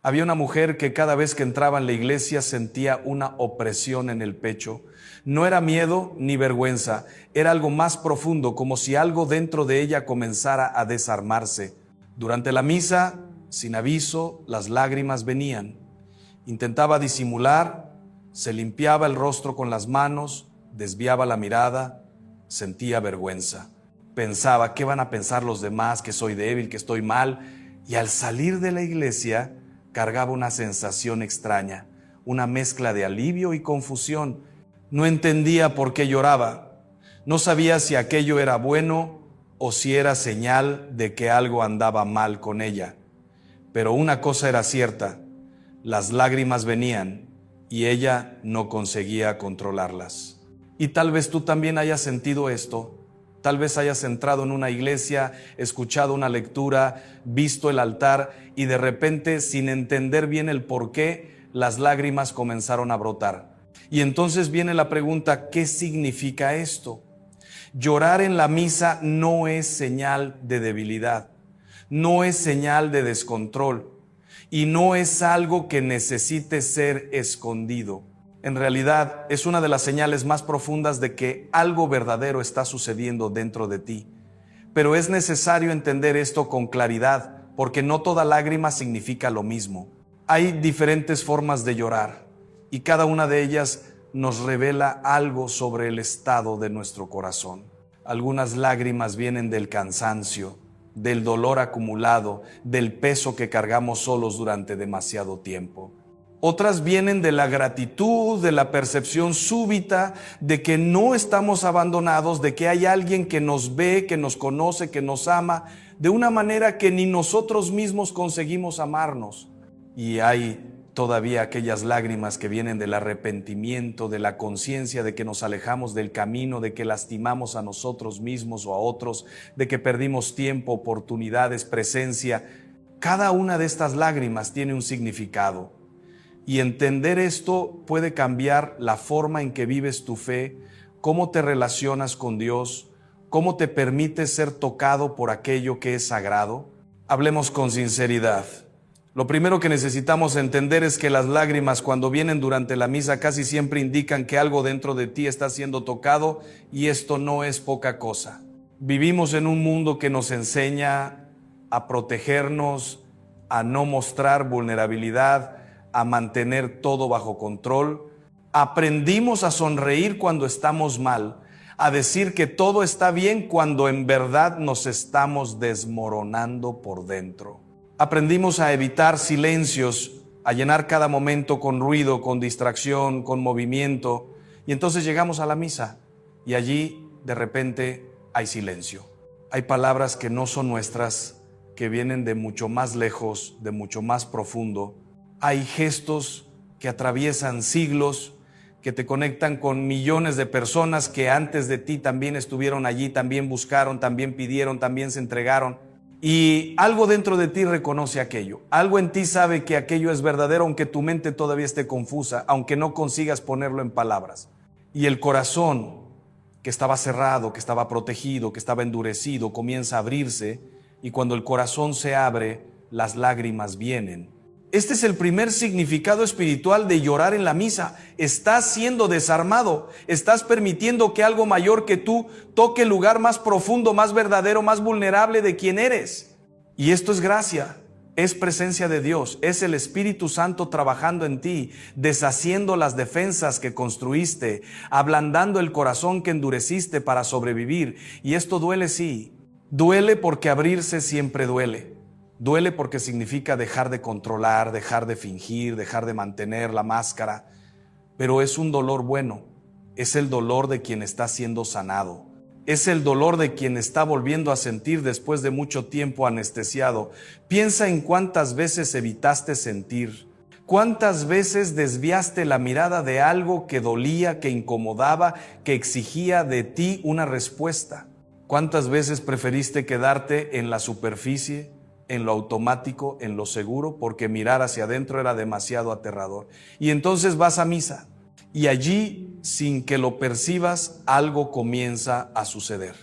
Había una mujer que cada vez que entraba en la iglesia sentía una opresión en el pecho. No era miedo ni vergüenza, era algo más profundo, como si algo dentro de ella comenzara a desarmarse. Durante la misa, sin aviso, las lágrimas venían. Intentaba disimular, se limpiaba el rostro con las manos, desviaba la mirada, sentía vergüenza. Pensaba, ¿qué van a pensar los demás? Que soy débil, que estoy mal. Y al salir de la iglesia, cargaba una sensación extraña, una mezcla de alivio y confusión. No entendía por qué lloraba. No sabía si aquello era bueno o si era señal de que algo andaba mal con ella. Pero una cosa era cierta, las lágrimas venían y ella no conseguía controlarlas. Y tal vez tú también hayas sentido esto. Tal vez hayas entrado en una iglesia, escuchado una lectura, visto el altar y de repente, sin entender bien el por qué, las lágrimas comenzaron a brotar. Y entonces viene la pregunta, ¿qué significa esto? Llorar en la misa no es señal de debilidad, no es señal de descontrol y no es algo que necesite ser escondido. En realidad, es una de las señales más profundas de que algo verdadero está sucediendo dentro de ti. Pero es necesario entender esto con claridad, porque no toda lágrima significa lo mismo. Hay diferentes formas de llorar, y cada una de ellas nos revela algo sobre el estado de nuestro corazón. Algunas lágrimas vienen del cansancio, del dolor acumulado, del peso que cargamos solos durante demasiado tiempo. Otras vienen de la gratitud, de la percepción súbita de que no estamos abandonados, de que hay alguien que nos ve, que nos conoce, que nos ama, de una manera que ni nosotros mismos conseguimos amarnos. Y hay todavía aquellas lágrimas que vienen del arrepentimiento, de la conciencia de que nos alejamos del camino, de que lastimamos a nosotros mismos o a otros, de que perdimos tiempo, oportunidades, presencia. Cada una de estas lágrimas tiene un significado. Y entender esto puede cambiar la forma en que vives tu fe, cómo te relacionas con Dios, cómo te permites ser tocado por aquello que es sagrado. Hablemos con sinceridad. Lo primero que necesitamos entender es que las lágrimas, cuando vienen durante la misa, casi siempre indican que algo dentro de ti está siendo tocado, y esto no es poca cosa. Vivimos en un mundo que nos enseña a protegernos, a no mostrar vulnerabilidad, a mantener todo bajo control. Aprendimos a sonreír cuando estamos mal, a decir que todo está bien cuando en verdad nos estamos desmoronando por dentro. Aprendimos a evitar silencios, a llenar cada momento con ruido, con distracción, con movimiento, y entonces llegamos a la misa y allí de repente hay silencio. Hay palabras que no son nuestras, que vienen de mucho más lejos, de mucho más profundo. Hay gestos que atraviesan siglos, que te conectan con millones de personas que antes de ti también estuvieron allí, también buscaron, también pidieron, también se entregaron. Y algo dentro de ti reconoce aquello. Algo en ti sabe que aquello es verdadero, aunque tu mente todavía esté confusa, aunque no consigas ponerlo en palabras. Y el corazón, que estaba cerrado, que estaba protegido, que estaba endurecido, comienza a abrirse, y cuando el corazón se abre, las lágrimas vienen. Este es el primer significado espiritual de llorar en la misa. Estás siendo desarmado, estás permitiendo que algo mayor que tú toque el lugar más profundo, más verdadero, más vulnerable de quien eres. Y esto es gracia, es presencia de Dios, es el Espíritu Santo trabajando en ti, deshaciendo las defensas que construiste, ablandando el corazón que endureciste para sobrevivir. Y esto duele, sí, duele porque abrirse siempre duele. Duele porque significa dejar de controlar, dejar de fingir, dejar de mantener la máscara, pero es un dolor bueno, es el dolor de quien está siendo sanado, es el dolor de quien está volviendo a sentir después de mucho tiempo anestesiado. Piensa en cuántas veces evitaste sentir, cuántas veces desviaste la mirada de algo que dolía, que incomodaba, que exigía de ti una respuesta. ¿Cuántas veces preferiste quedarte en la superficie, en lo automático, en lo seguro, porque mirar hacia adentro era demasiado aterrador? Y entonces vas a misa y allí, sin que lo percibas, algo comienza a suceder.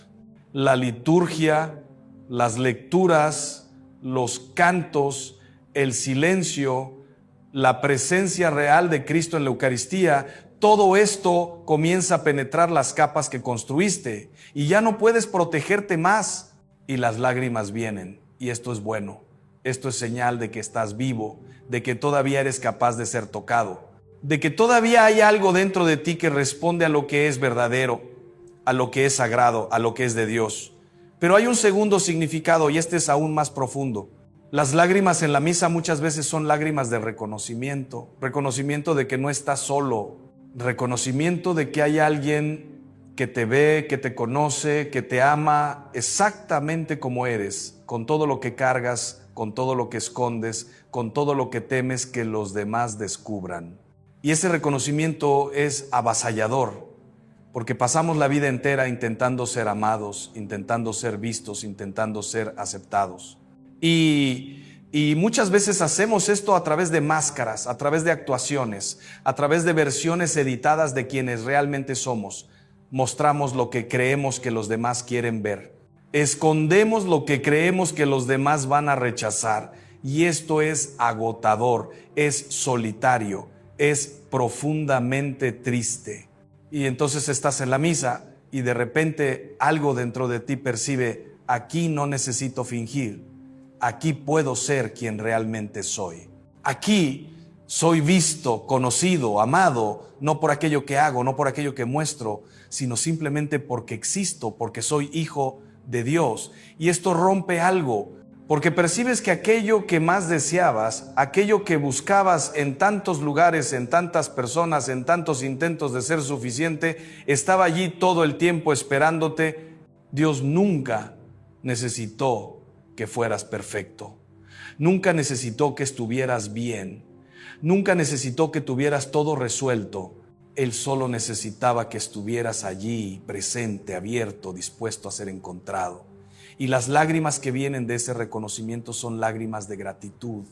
La liturgia, las lecturas, los cantos, el silencio, la presencia real de Cristo en la Eucaristía, todo esto comienza a penetrar las capas que construiste y ya no puedes protegerte más y las lágrimas vienen. Y esto es bueno, esto es señal de que estás vivo, de que todavía eres capaz de ser tocado, de que todavía hay algo dentro de ti que responde a lo que es verdadero, a lo que es sagrado, a lo que es de Dios. Pero hay un segundo significado y este es aún más profundo. Las lágrimas en la misa muchas veces son lágrimas de reconocimiento, reconocimiento de que no estás solo, reconocimiento de que hay alguien que te ve, que te conoce, que te ama exactamente como eres, con todo lo que cargas, con todo lo que escondes, con todo lo que temes que los demás descubran. Y ese reconocimiento es avasallador, porque pasamos la vida entera intentando ser amados, intentando ser vistos, intentando ser aceptados. Y muchas veces hacemos esto a través de máscaras, a través de actuaciones, a través de versiones editadas de quienes realmente somos. Mostramos lo que creemos que los demás quieren ver. Escondemos lo que creemos que los demás van a rechazar. Y esto es agotador, es solitario, es profundamente triste. Y entonces estás en la misa y de repente algo dentro de ti percibe: aquí no necesito fingir, aquí puedo ser quien realmente soy. Aquí soy visto, conocido, amado, no por aquello que hago, no por aquello que muestro, sino simplemente porque existo, porque soy hijo de Dios. Y esto rompe algo, porque percibes que aquello que más deseabas, aquello que buscabas en tantos lugares, en tantas personas, en tantos intentos de ser suficiente, estaba allí todo el tiempo esperándote. Dios nunca necesitó que fueras perfecto. Nunca necesitó que estuvieras bien. Nunca necesitó que tuvieras todo resuelto. Él solo necesitaba que estuvieras allí, presente, abierto, dispuesto a ser encontrado. Y las lágrimas que vienen de ese reconocimiento son lágrimas de gratitud,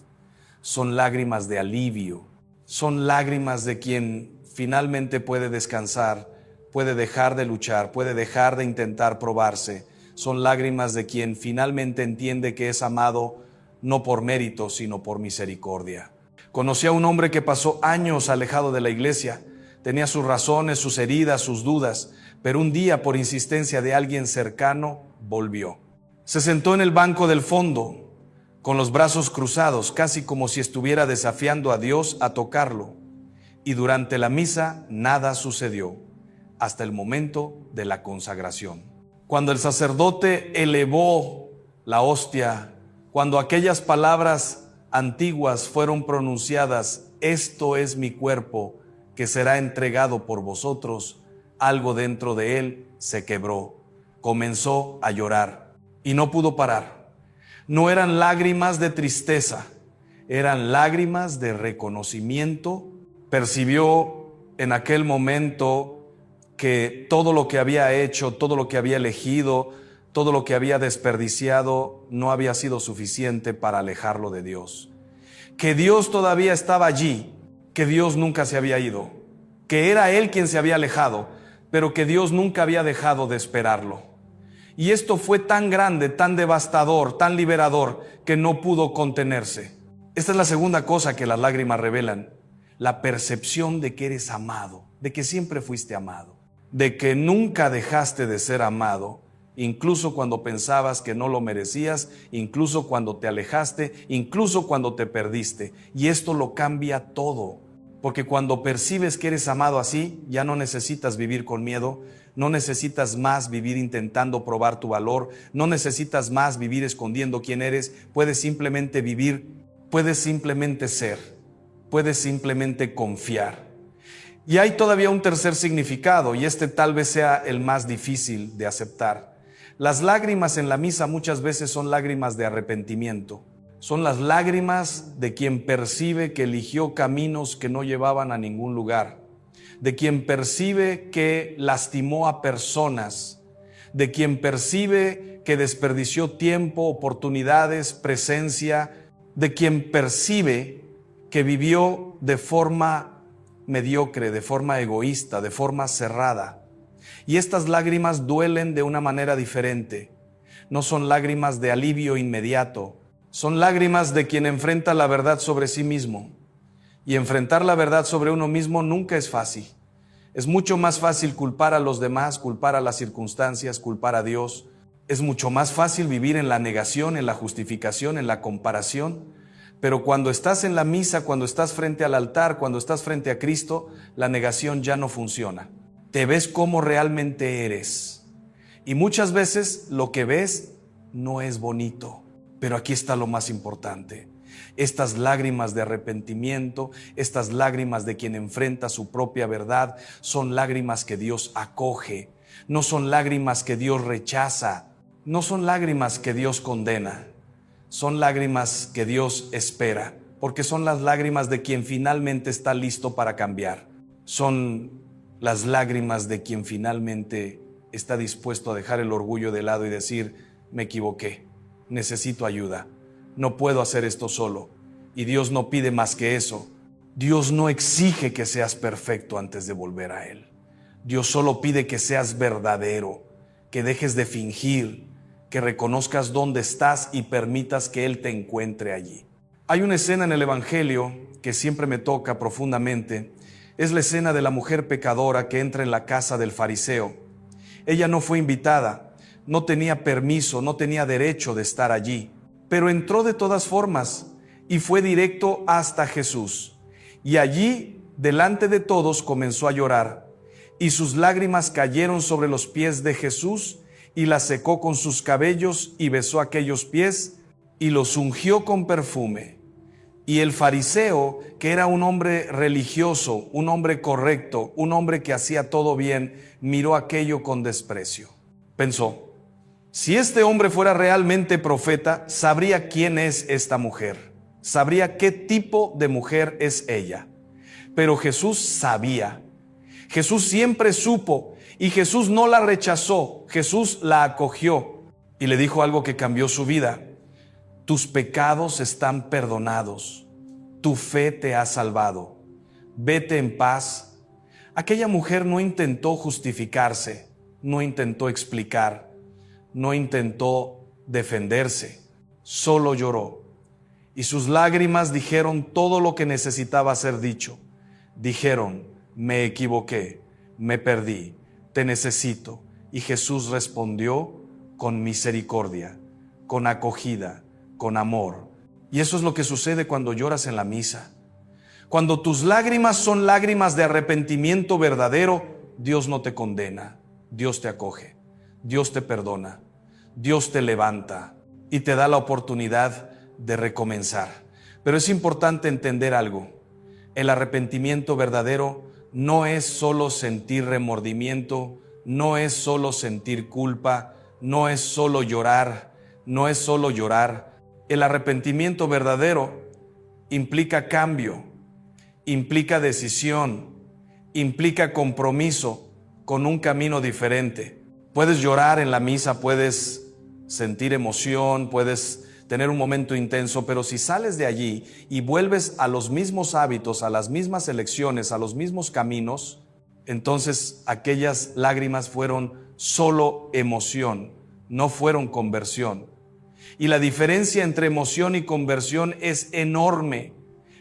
son lágrimas de alivio, son lágrimas de quien finalmente puede descansar, puede dejar de luchar, puede dejar de intentar probarse. Son lágrimas de quien finalmente entiende que es amado no por mérito, sino por misericordia. Conocí a un hombre que pasó años alejado de la iglesia. Tenía sus razones, sus heridas, sus dudas, pero un día, por insistencia de alguien cercano, volvió. Se sentó en el banco del fondo, con los brazos cruzados, casi como si estuviera desafiando a Dios a tocarlo. Y durante la misa nada sucedió, hasta el momento de la consagración. Cuando el sacerdote elevó la hostia, cuando aquellas palabras antiguas fueron pronunciadas: esto es mi cuerpo que será entregado por vosotros, algo dentro de él se quebró, comenzó a llorar y no pudo parar. No eran lágrimas de tristeza, eran lágrimas de reconocimiento. Percibió en aquel momento que todo lo que había hecho, todo lo que había elegido, todo lo que había desperdiciado no había sido suficiente para alejarlo de Dios. Que Dios todavía estaba allí, que Dios nunca se había ido, que era Él quien se había alejado, pero que Dios nunca había dejado de esperarlo. Y esto fue tan grande, tan devastador, tan liberador, que no pudo contenerse. Esta es la segunda cosa que las lágrimas revelan: la percepción de que eres amado, de que siempre fuiste amado, de que nunca dejaste de ser amado, incluso cuando pensabas que no lo merecías, incluso cuando te alejaste, incluso cuando te perdiste. Y esto lo cambia todo, porque cuando percibes que eres amado así, ya no necesitas vivir con miedo, no necesitas más vivir intentando probar tu valor, no necesitas más vivir escondiendo quién eres. Puedes simplemente vivir, puedes simplemente ser, puedes simplemente confiar. Y hay todavía un tercer significado, y este tal vez sea el más difícil de aceptar. Las lágrimas en la misa muchas veces son lágrimas de arrepentimiento. Son las lágrimas de quien percibe que eligió caminos que no llevaban a ningún lugar, de quien percibe que lastimó a personas, de quien percibe que desperdició tiempo, oportunidades, presencia, de quien percibe que vivió de forma mediocre, de forma egoísta, de forma cerrada. Y estas lágrimas duelen de una manera diferente. No son lágrimas de alivio inmediato, Son lágrimas de quien enfrenta la verdad sobre sí mismo. Y enfrentar la verdad sobre uno mismo nunca es fácil. Es mucho más fácil culpar a los demás, culpar a las circunstancias, culpar a Dios. Es mucho más fácil vivir en la negación, en la justificación, en la comparación. Pero cuando estás en la misa, cuando estás frente al altar, cuando estás frente a Cristo, la negación ya no funciona. Te ves como realmente eres. Y muchas veces lo que ves no es bonito. Pero aquí está lo más importante. Estas lágrimas de arrepentimiento, estas lágrimas de quien enfrenta su propia verdad, son lágrimas que Dios acoge. No son lágrimas que Dios rechaza. No son lágrimas que Dios condena. Son lágrimas que Dios espera, porque son las lágrimas de quien finalmente está listo para cambiar. Son las lágrimas de quien finalmente está dispuesto a dejar el orgullo de lado y decir: me equivoqué, necesito ayuda, no puedo hacer esto solo. Y Dios no pide más que eso. Dios no exige que seas perfecto antes de volver a Él. Dios solo pide que seas verdadero, que dejes de fingir, que reconozcas dónde estás y permitas que Él te encuentre allí. Hay una escena en el Evangelio que siempre me toca profundamente. Es la escena de la mujer pecadora que entra en la casa del fariseo. Ella no fue invitada, no tenía permiso, no tenía derecho de estar allí, pero entró de todas formas y fue directo hasta Jesús. Y allí, delante de todos, comenzó a llorar, y sus lágrimas cayeron sobre los pies de Jesús, y las secó con sus cabellos, y besó aquellos pies, y los ungió con perfume. Y el fariseo, que era un hombre religioso, un hombre correcto, un hombre que hacía todo bien, miró aquello con desprecio. Pensó: si este hombre fuera realmente profeta, sabría quién es esta mujer, sabría qué tipo de mujer es ella. Pero Jesús sabía, Jesús siempre supo, y Jesús no la rechazó, Jesús la acogió y le dijo algo que cambió su vida: tus pecados están perdonados, tu fe te ha salvado, vete en paz. Aquella mujer no intentó justificarse, no intentó explicar, no intentó defenderse, solo lloró. Y sus lágrimas dijeron todo lo que necesitaba ser dicho. Dijeron: me equivoqué, me perdí, te necesito. Y Jesús respondió con misericordia, con acogida, con amor. Y eso es lo que sucede cuando lloras en la misa. Cuando tus lágrimas son lágrimas de arrepentimiento verdadero, Dios no te condena, Dios te acoge, Dios te perdona, Dios te levanta y te da la oportunidad de recomenzar. Pero es importante entender algo: el arrepentimiento verdadero no es solo sentir remordimiento, no es solo sentir culpa, no es solo llorar, no es solo llorar. El arrepentimiento verdadero implica cambio, implica decisión, implica compromiso con un camino diferente. Puedes llorar en la misa, puedes sentir emoción, puedes tener un momento intenso, pero si sales de allí y vuelves a los mismos hábitos, a las mismas elecciones, a los mismos caminos, entonces aquellas lágrimas fueron solo emoción, no fueron conversión. Y la diferencia entre emoción y conversión es enorme.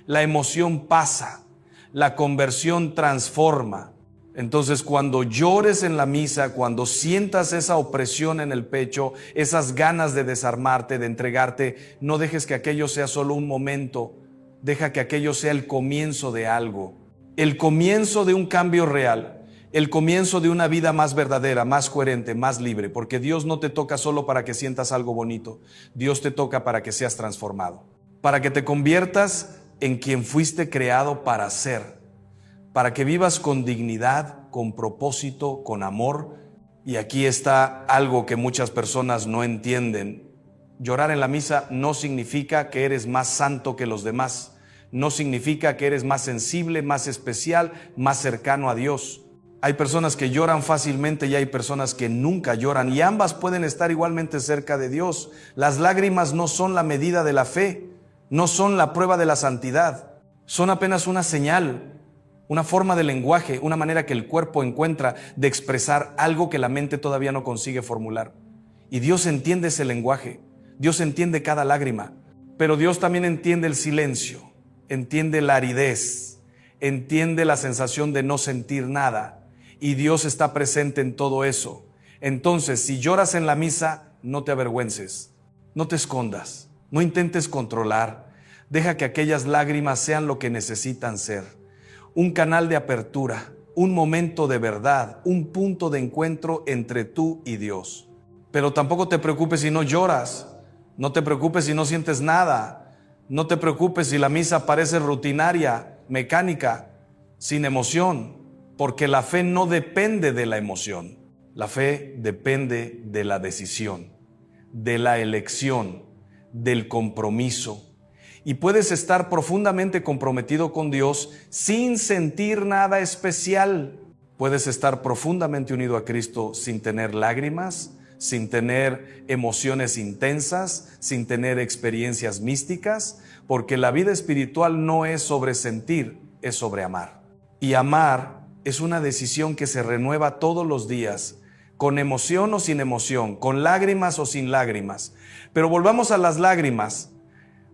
La emoción pasa, la conversión transforma. Entonces, cuando llores en la misa, cuando sientas esa opresión en el pecho, esas ganas de desarmarte, de entregarte, no dejes que aquello sea solo un momento. Deja que aquello sea el comienzo de algo, el comienzo de un cambio real, el comienzo de una vida más verdadera, más coherente, más libre, porque Dios no te toca solo para que sientas algo bonito. Dios te toca para que seas transformado, para que te conviertas en quien fuiste creado para ser, para que vivas con dignidad, con propósito, con amor. Y aquí está algo que muchas personas no entienden. Llorar en la misa no significa que eres más santo que los demás. No significa que eres más sensible, más especial, más cercano a Dios. Hay personas que lloran fácilmente y hay personas que nunca lloran, y ambas pueden estar igualmente cerca de Dios. Las lágrimas no son la medida de la fe, no son la prueba de la santidad. Son apenas una señal, una forma de lenguaje, una manera que el cuerpo encuentra de expresar algo que la mente todavía no consigue formular. Y Dios entiende ese lenguaje, Dios entiende cada lágrima. Pero Dios también entiende el silencio, entiende la aridez, entiende la sensación de no sentir nada. Y Dios está presente en todo eso. Entonces, si lloras en la misa, no te avergüences, no te escondas, no intentes controlar. Deja que aquellas lágrimas sean lo que necesitan ser. Un canal de apertura, un momento de verdad, un punto de encuentro entre tú y Dios. Pero tampoco te preocupes si no lloras, no te preocupes si no sientes nada, no te preocupes si la misa parece rutinaria, mecánica, sin emoción, porque la fe no depende de la emoción. La fe depende de la decisión, de la elección, del compromiso. Y puedes estar profundamente comprometido con Dios sin sentir nada especial. Puedes estar profundamente unido a Cristo sin tener lágrimas, sin tener emociones intensas, sin tener experiencias místicas, porque la vida espiritual no es sobre sentir, es sobre amar. Y amar es una decisión que se renueva todos los días, con emoción o sin emoción, con lágrimas o sin lágrimas. Pero volvamos a las lágrimas,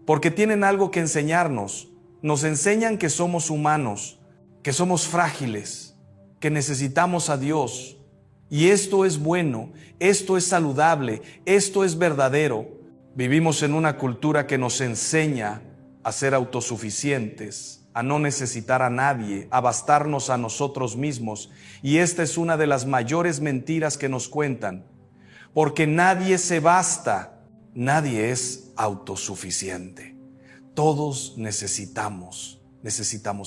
porque tienen algo que enseñarnos. Nos enseñan que somos humanos, que somos frágiles, que necesitamos a Dios. Y esto es bueno, esto es saludable, esto es verdadero. Vivimos en una cultura que nos enseña a ser autosuficientes, a no necesitar a nadie, a bastarnos a nosotros mismos. Y esta es una de las mayores mentiras que nos cuentan, porque nadie se basta, nadie es autosuficiente. Todos necesitamos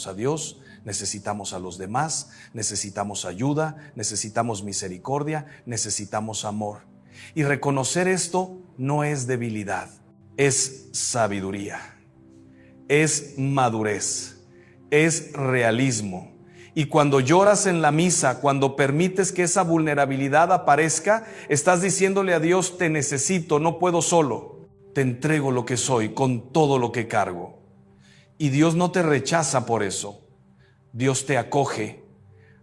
a Dios, necesitamos a los demás, necesitamos ayuda, necesitamos misericordia, necesitamos amor. Y reconocer esto no es debilidad, es sabiduría, es madurez, es realismo. Y cuando lloras en la misa, cuando permites que esa vulnerabilidad aparezca, estás diciéndole a Dios: te necesito, no puedo solo, te entrego lo que soy con todo lo que cargo. Y Dios no te rechaza por eso. Dios te acoge,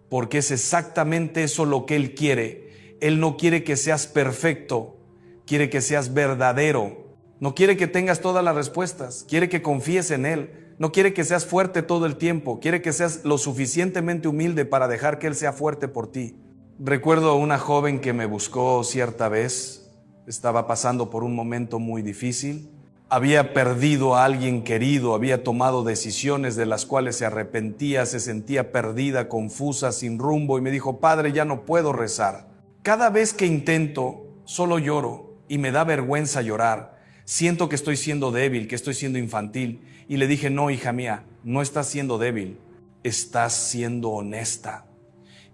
porque es exactamente eso lo que Él quiere. Él no quiere que seas perfecto, quiere que seas verdadero. No quiere que tengas todas las respuestas, quiere que confíes en Él. No quiere que seas fuerte todo el tiempo, quiere que seas lo suficientemente humilde para dejar que Él sea fuerte por ti. Recuerdo a una joven que me buscó cierta vez, estaba pasando por un momento muy difícil. Había perdido a alguien querido, había tomado decisiones de las cuales se arrepentía, se sentía perdida, confusa, sin rumbo, y me dijo: Padre, ya no puedo rezar. Cada vez que intento, solo lloro y me da vergüenza llorar. Siento que estoy siendo débil, que estoy siendo infantil. Y le dije: no, hija mía, no estás siendo débil, estás siendo honesta.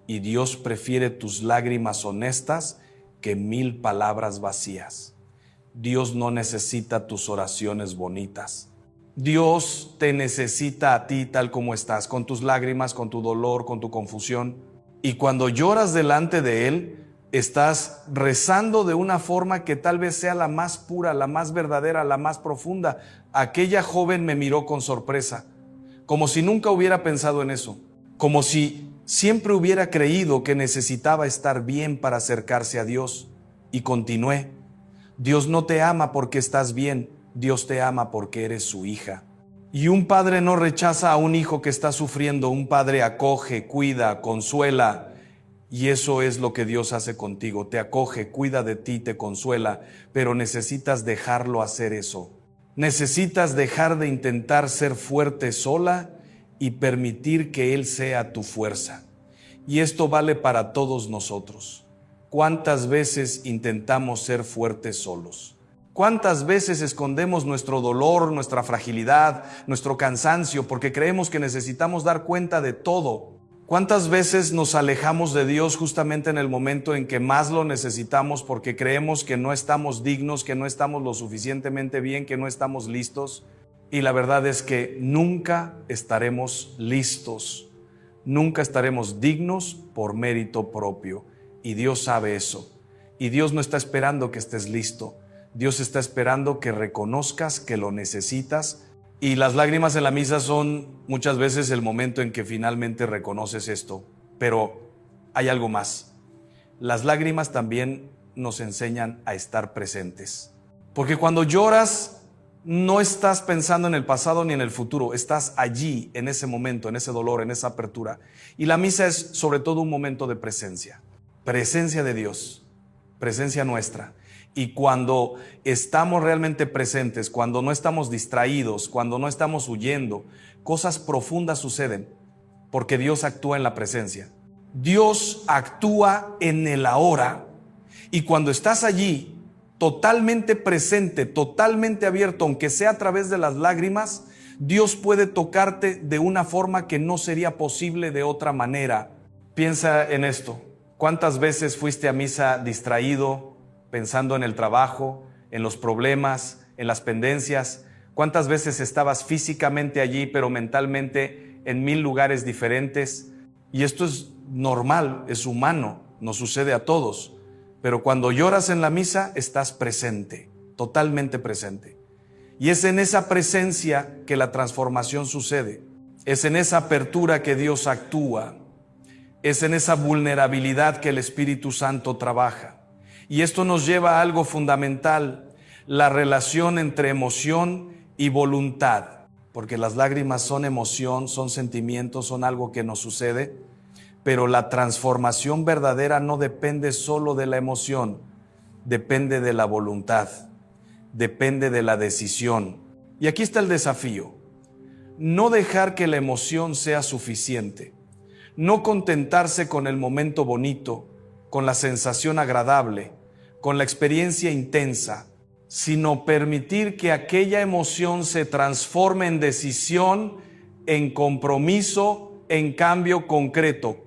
Y Dios prefiere tus lágrimas honestas que 1000 palabras vacías. Dios no necesita tus oraciones bonitas. Dios te necesita a ti tal como estás, con tus lágrimas, con tu dolor, con tu confusión. Y cuando lloras delante de Él, estás rezando de una forma que tal vez sea la más pura, la más verdadera, la más profunda. Aquella joven me miró con sorpresa, como si nunca hubiera pensado en eso, como si siempre hubiera creído que necesitaba estar bien para acercarse a Dios. Y continué: Dios no te ama porque estás bien, Dios te ama porque eres su hija. Y un padre no rechaza a un hijo que está sufriendo, un padre acoge, cuida, consuela. Y eso es lo que Dios hace contigo, te acoge, cuida de ti, te consuela, pero necesitas dejarlo hacer eso. Necesitas dejar de intentar ser fuerte sola y permitir que Él sea tu fuerza. Y esto vale para todos nosotros. ¿Cuántas veces intentamos ser fuertes solos? ¿Cuántas veces escondemos nuestro dolor, nuestra fragilidad, nuestro cansancio, porque creemos que necesitamos dar cuenta de todo? ¿Cuántas veces nos alejamos de Dios justamente en el momento en que más lo necesitamos, porque creemos que no estamos dignos, que no estamos lo suficientemente bien, que no estamos listos? Y la verdad es que nunca estaremos listos, nunca estaremos dignos por mérito propio. Y Dios sabe eso. Y Dios no está esperando que estés listo. Dios está esperando que reconozcas que lo necesitas. Y las lágrimas en la misa son muchas veces el momento en que finalmente reconoces esto. Pero hay algo más. Las lágrimas también nos enseñan a estar presentes. Porque cuando lloras, No estás pensando en el pasado ni en el futuro, estás allí, en ese momento, en ese dolor, en esa apertura. Y la misa es sobre todo un momento de presencia de Dios, presencia nuestra. Y cuando estamos realmente presentes, cuando no estamos distraídos, cuando no estamos huyendo, cosas profundas suceden, porque Dios actúa en la presencia. Dios actúa en el ahora. Y cuando estás allí, totalmente presente, totalmente abierto, aunque sea a través de las lágrimas, Dios puede tocarte de una forma que no sería posible de otra manera. Piensa en esto. ¿Cuántas veces fuiste a misa distraído, pensando en el trabajo, en los problemas, en las pendencias? ¿Cuántas veces estabas físicamente allí, pero mentalmente en 1000 lugares diferentes? Y esto es normal, es humano, nos sucede a todos. Pero cuando lloras en la misa, estás presente, totalmente presente. Y es en esa presencia que la transformación sucede. Es en esa apertura que Dios actúa. Es en esa vulnerabilidad que el Espíritu Santo trabaja. Y esto nos lleva a algo fundamental, la relación entre emoción y voluntad. Porque las lágrimas son emoción, son sentimientos, son algo que nos sucede. Pero la transformación verdadera no depende solo de la emoción, depende de la voluntad, depende de la decisión. Y aquí está el desafío: no dejar que la emoción sea suficiente, no contentarse con el momento bonito, con la sensación agradable, con la experiencia intensa, sino permitir que aquella emoción se transforme en decisión, en compromiso, en cambio concreto.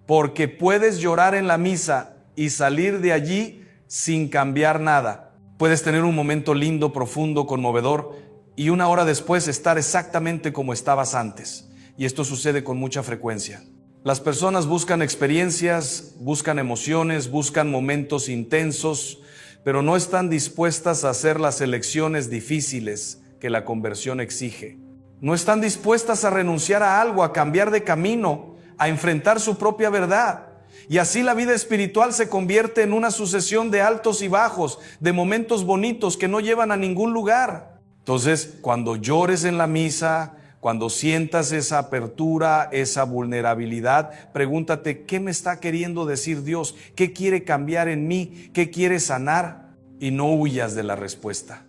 Porque puedes llorar en la misa y salir de allí sin cambiar nada. Puedes tener un momento lindo, profundo, conmovedor, y una hora después estar exactamente como estabas antes. Y esto sucede con mucha frecuencia. Las personas buscan experiencias, buscan emociones, buscan momentos intensos, pero no están dispuestas a hacer las elecciones difíciles que la conversión exige. No están dispuestas a renunciar a algo, a cambiar de camino, a enfrentar su propia verdad. Y así la vida espiritual se convierte en una sucesión de altos y bajos, de momentos bonitos que no llevan a ningún lugar. Entonces, cuando llores en la misa, cuando sientas esa apertura, esa vulnerabilidad, pregúntate: ¿qué me está queriendo decir Dios? ¿Qué quiere cambiar en mí? ¿Qué quiere sanar? Y no huyas de la respuesta.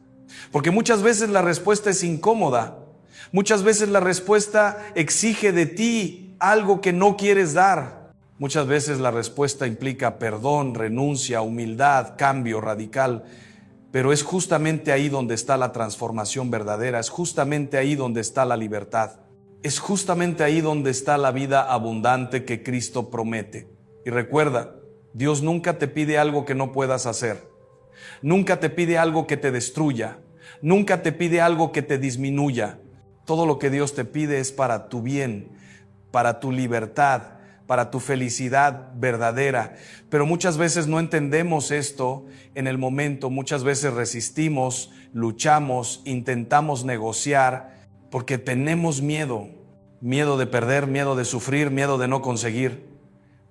Porque muchas veces la respuesta es incómoda. Muchas veces la respuesta exige de ti algo que no quieres dar. Muchas veces la respuesta implica perdón, renuncia, humildad, cambio radical. Pero es justamente ahí donde está la transformación verdadera, es justamente ahí donde está la libertad, es justamente ahí donde está la vida abundante que Cristo promete. Y recuerda, Dios nunca te pide algo que no puedas hacer, nunca te pide algo que te destruya, nunca te pide algo que te disminuya. Todo lo que Dios te pide es para tu bien, para tu libertad, para tu felicidad verdadera. Pero muchas veces no entendemos esto en el momento, muchas veces resistimos, luchamos, intentamos negociar, porque tenemos miedo de perder, miedo de sufrir, miedo de no conseguir.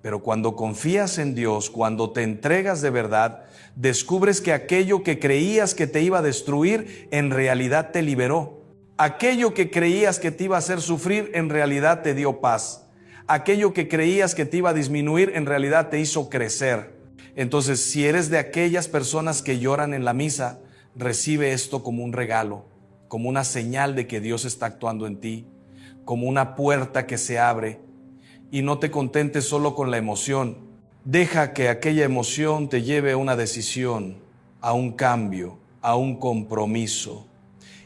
Pero cuando confías en Dios, cuando te entregas de verdad, descubres que aquello que creías que te iba a destruir, en realidad te liberó. Aquello que creías que te iba a hacer sufrir, en realidad te dio paz. Aquello que creías que te iba a disminuir, en realidad te hizo crecer. Entonces, si eres de aquellas personas que lloran en la misa, recibe esto como un regalo, como una señal de que Dios está actuando en ti, como una puerta que se abre. Y no te contentes solo con la emoción. Deja que aquella emoción te lleve a una decisión, a un cambio, a un compromiso.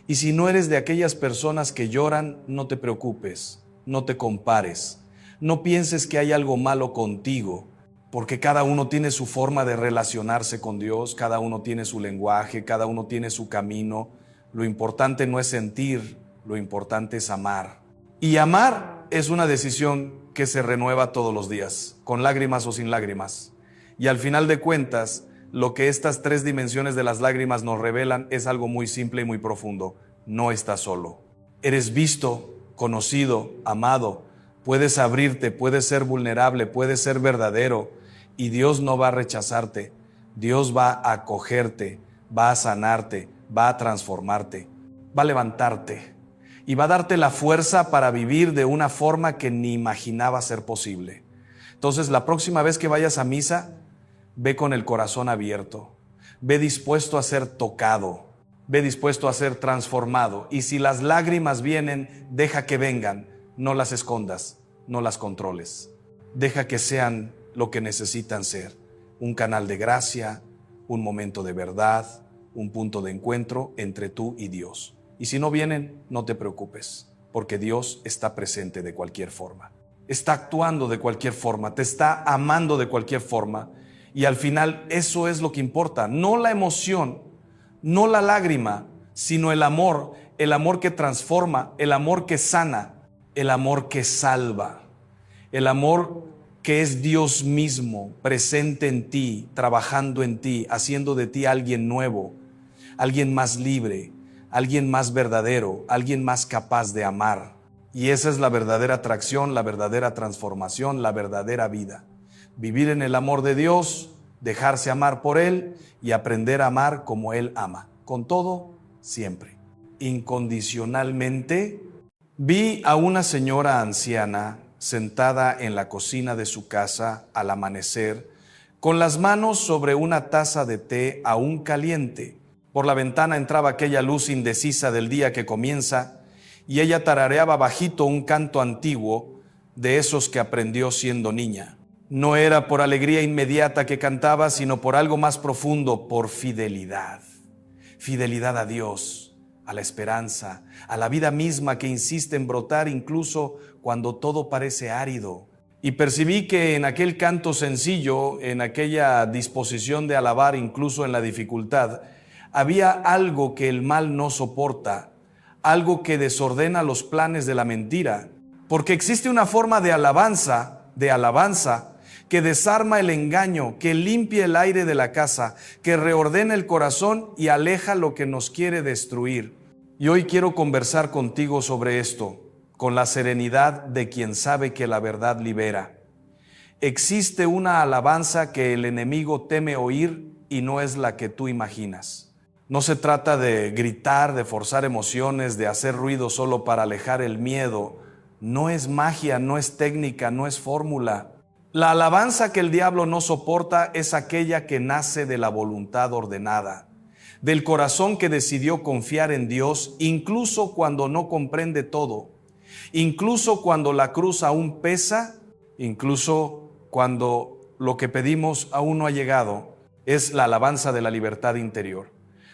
Y si no eres de aquellas personas que lloran, no te preocupes, no te compares. No pienses que hay algo malo contigo, porque cada uno tiene su forma de relacionarse con Dios, cada uno tiene su lenguaje, cada uno tiene su camino. Lo importante no es sentir, lo importante es amar. Y amar es una decisión que se renueva todos los días, con lágrimas o sin lágrimas. Y al final de cuentas, lo que estas 3 dimensiones de las lágrimas nos revelan es algo muy simple y muy profundo. No estás solo. Eres visto, conocido, amado. Puedes abrirte, puedes ser vulnerable, puedes ser verdadero, y Dios no va a rechazarte. Dios va a acogerte, va a sanarte, va a transformarte. va a levantarte y va a darte la fuerza para vivir de una forma que ni imaginaba ser posible. Entonces, la próxima vez que vayas a misa, ve con el corazón abierto, ve dispuesto a ser tocado, ve dispuesto a ser transformado. Y si las lágrimas vienen, deja que vengan, no las escondas, no las controles. Deja que sean lo que necesitan ser: un canal de gracia, un momento de verdad, un punto de encuentro entre tú y Dios. Y si no vienen, no te preocupes, porque Dios está presente de cualquier forma. Está actuando de cualquier forma, te está amando de cualquier forma. Y al final eso es lo que importa, no la emoción, no la lágrima, sino el amor que transforma, el amor que sana, el amor que salva, el amor que es Dios mismo presente en ti, trabajando en ti, haciendo de ti alguien nuevo, alguien más libre, alguien más verdadero, alguien más capaz de amar. Y esa es la verdadera atracción, la verdadera transformación, la verdadera vida. Vivir en el amor de Dios, dejarse amar por Él y aprender a amar como Él ama. Con todo, siempre. Incondicionalmente. Vi a una señora anciana sentada en la cocina de su casa al amanecer, con las manos sobre una taza de té aún caliente. Por la ventana entraba aquella luz indecisa del día que comienza, y ella tarareaba bajito un canto antiguo de esos que aprendió siendo niña. No era por alegría inmediata que cantaba, sino por algo más profundo, por fidelidad. Fidelidad a Dios, a la esperanza, a la vida misma que insiste en brotar incluso cuando todo parece árido. Y percibí que en aquel canto sencillo, en aquella disposición de alabar incluso en la dificultad, había algo que el mal no soporta, algo que desordena los planes de la mentira, porque existe una forma de alabanza, que desarma el engaño, que limpia el aire de la casa, que reordena el corazón y aleja lo que nos quiere destruir. Y hoy quiero conversar contigo sobre esto, con la serenidad de quien sabe que la verdad libera. Existe una alabanza que el enemigo teme oír y no es la que tú imaginas. No se trata de gritar, de forzar emociones, de hacer ruido solo para alejar el miedo. No es magia, no es técnica, no es fórmula. La alabanza que el diablo no soporta es aquella que nace de la voluntad ordenada, del corazón que decidió confiar en Dios, incluso cuando no comprende todo, incluso cuando la cruz aún pesa, incluso cuando lo que pedimos aún no ha llegado. Es la alabanza de la libertad interior.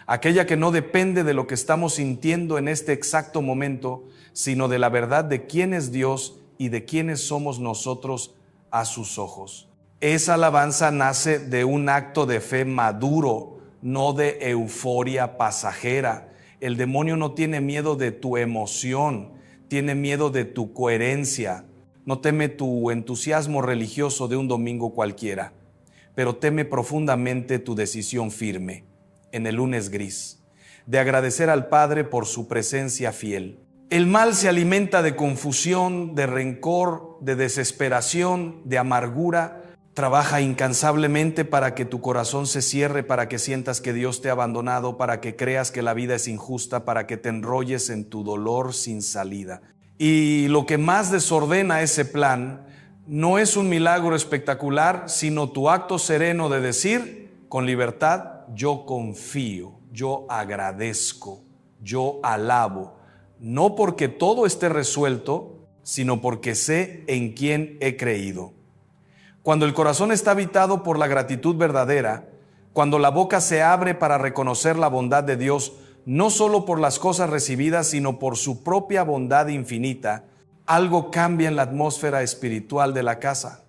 Aquella que no depende de lo que estamos sintiendo en este exacto momento, sino de la verdad de quién es Dios y de quiénes somos nosotros a sus ojos. Esa alabanza nace de un acto de fe maduro, no de euforia pasajera. El demonio no tiene miedo de tu emoción, tiene miedo de tu coherencia. No teme tu entusiasmo religioso de un domingo cualquiera, pero teme profundamente tu decisión firme en el lunes gris, de agradecer al Padre por su presencia fiel. El mal se alimenta de confusión, de rencor, de desesperación, de amargura. Trabaja incansablemente para que tu corazón se cierre, para que sientas que Dios te ha abandonado, para que creas que la vida es injusta, para que te enrolles en tu dolor sin salida. Y lo que más desordena ese plan no es un milagro espectacular, sino tu acto sereno de decir con libertad: yo confío, yo agradezco, yo alabo, no porque todo esté resuelto, sino porque sé en quién he creído. Cuando el corazón está habitado por la gratitud verdadera, cuando la boca se abre para reconocer la bondad de Dios, no solo por las cosas recibidas, sino por su propia bondad infinita, algo cambia en la atmósfera espiritual de la casa.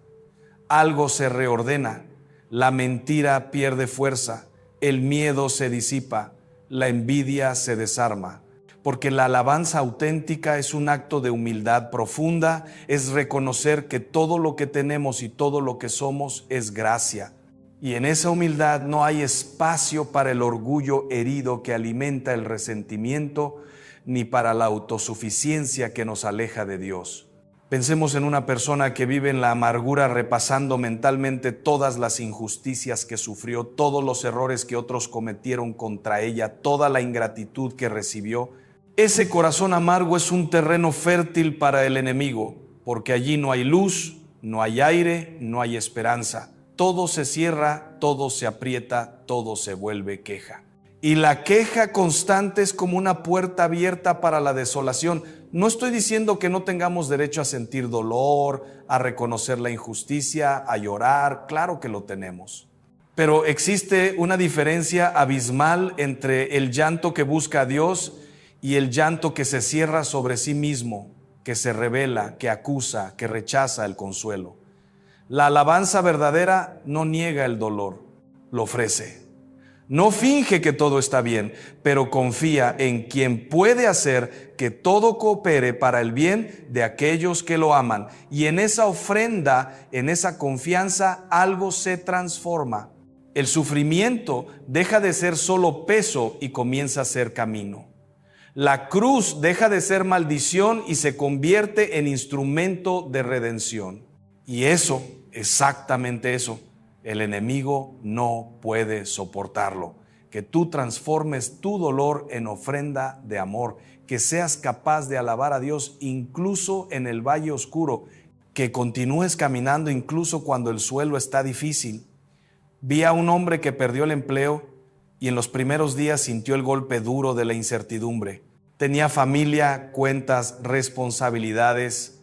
Algo se reordena, la mentira pierde fuerza, el miedo se disipa, la envidia se desarma, porque la alabanza auténtica es un acto de humildad profunda, es reconocer que todo lo que tenemos y todo lo que somos es gracia. Y en esa humildad no hay espacio para el orgullo herido que alimenta el resentimiento, ni para la autosuficiencia que nos aleja de Dios. Pensemos en una persona que vive en la amargura repasando mentalmente todas las injusticias que sufrió, todos los errores que otros cometieron contra ella, toda la ingratitud que recibió, Ese corazón amargo es un terreno fértil para el enemigo, porque allí no hay luz, no hay aire, no hay esperanza. Todo se cierra, todo se aprieta, todo se vuelve queja. Y la queja constante es como una puerta abierta para la desolación. No estoy diciendo que no tengamos derecho a sentir dolor, a reconocer la injusticia, a llorar. Claro que lo tenemos. Pero existe una diferencia abismal entre el llanto que busca a Dios y el llanto que se cierra sobre sí mismo, que se revela, que acusa, que rechaza el consuelo. La alabanza verdadera no niega el dolor, lo ofrece. No finge que todo está bien, pero confía en quien puede hacer que todo coopere para el bien de aquellos que lo aman. Y en esa ofrenda, en esa confianza, algo se transforma. El sufrimiento deja de ser solo peso y comienza a ser camino. La cruz deja de ser maldición y se convierte en instrumento de redención. Y eso, exactamente eso, el enemigo no puede soportarlo. Que tú transformes tu dolor en ofrenda de amor, que seas capaz de alabar a Dios incluso en el valle oscuro, que continúes caminando incluso cuando el suelo está difícil. Vi a un hombre que perdió el empleo y en los primeros días sintió el golpe duro de la incertidumbre. Tenía familia, cuentas, responsabilidades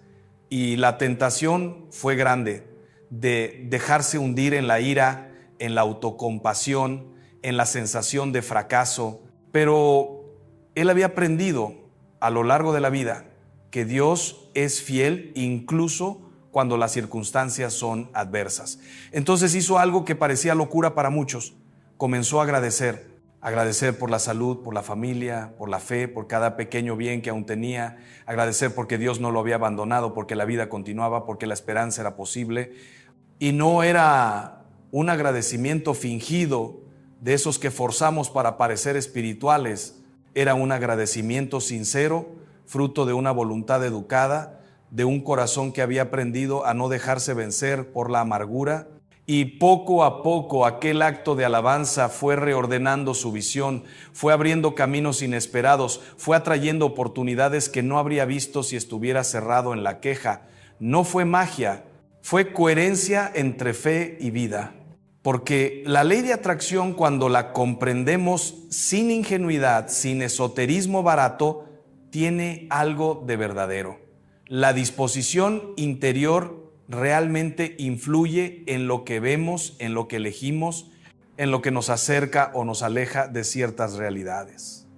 y la tentación fue grande de dejarse hundir en la ira, en la autocompasión, en la sensación de fracaso. Pero él había aprendido a lo largo de la vida que Dios es fiel incluso cuando las circunstancias son adversas. Entonces hizo algo que parecía locura para muchos. Comenzó a agradecer por la salud, por la familia, por la fe, por cada pequeño bien que aún tenía, agradecer porque Dios no lo había abandonado, porque la vida continuaba, porque la esperanza era posible. Y no era un agradecimiento fingido de esos que forzamos para parecer espirituales, era un agradecimiento sincero, fruto de una voluntad educada, de un corazón que había aprendido a no dejarse vencer por la amargura. Y poco a poco aquel acto de alabanza fue reordenando su visión, fue abriendo caminos inesperados, fue atrayendo oportunidades que no habría visto si estuviera cerrado en la queja. No fue magia, fue coherencia entre fe y vida. Porque la ley de atracción, cuando la comprendemos sin ingenuidad, sin esoterismo barato, tiene algo de verdadero. La disposición interior realmente influye en lo que vemos, en lo que elegimos, en lo que nos acerca o nos aleja de ciertas realidades.